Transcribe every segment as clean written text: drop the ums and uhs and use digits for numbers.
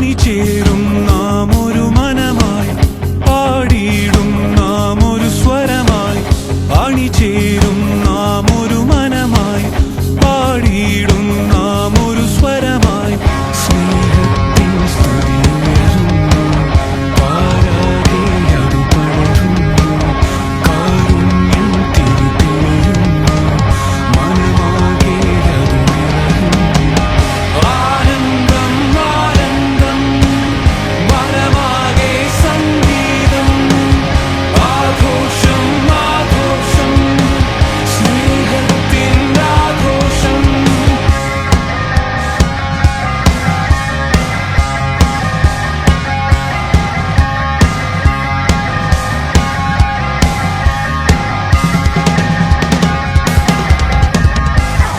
അണിചേരും നാം ഒരു മനമായി, പാടിയിടും നാം ഒരു സ്വരമായി. അണിചേരും നാം ഒരു മനമായി, പാടിയിടും നാം ഒരു സ്വരമായി. സ്നേഹത്തിൻ സ്തുതിയുയരുന്നു, പാരാതെ അത് പടരുന്നു. കാരുണ്യം തിരിതെളിയുന്നു, മനമാകെ അത് നിറയുന്നു. ആനന്ദം ആനന്ദം, മനമാകെ സംഗീതം. ആഘോഷം ആഘോഷം, സ്നേഹത്തിൻ ആഘോഷം.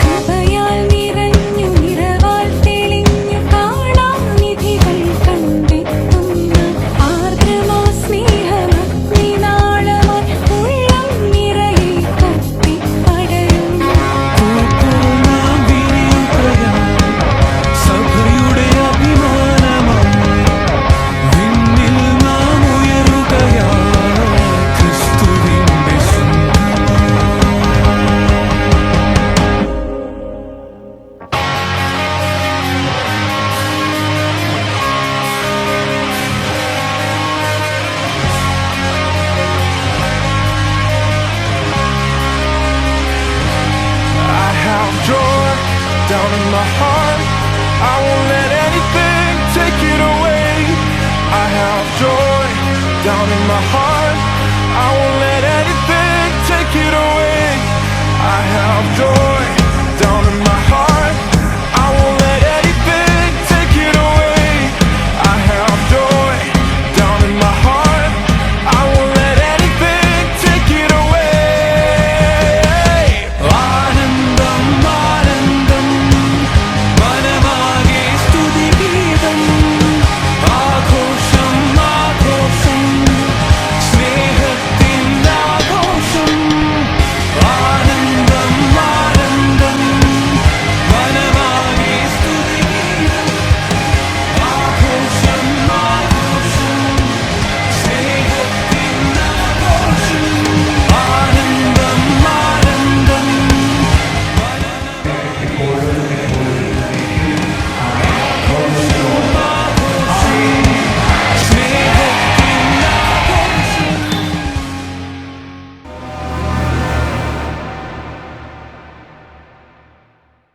കൃപയാൽ നിറഞ്ഞു നിറവാൽ തെളിഞ്ഞു കാണാനിധികൾ കണ്ടെത്തുന്ന ആർദ്രമാ സ്നേഹമഗ്നിനാളമായി ഉള്ളം നിറയെ കത്തിപ്പടരുന്നു. നാം വിനിയുകയായി, സഭയുടെ അഭിമാനമായി. വിണ്ണിൽ നാം ഉയരുകയായി, ക്രിസ്തുവിന്റെ സ്വന്തമായി. I have joy down in my heart. I won't let anything take it away. I have joy down in my heart. I won't let anything take it away. I have joy.